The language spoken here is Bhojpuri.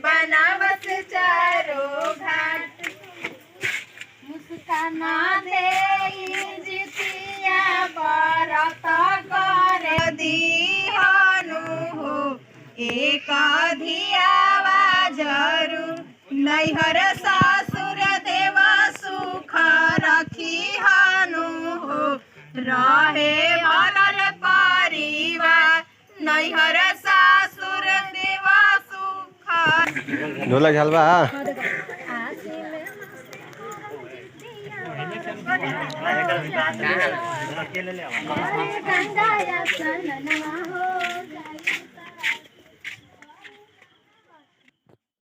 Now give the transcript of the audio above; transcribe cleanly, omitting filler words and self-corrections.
बनावस चारो घाट मुस्काना दे जितिया बरत करे दीहनु हो एक धियावा जरूर नैहर ससुर देव सुख रखी हनु हो रहे भलर परिवार नैहर ससुर देव सुख ढोलक झलवा गंगा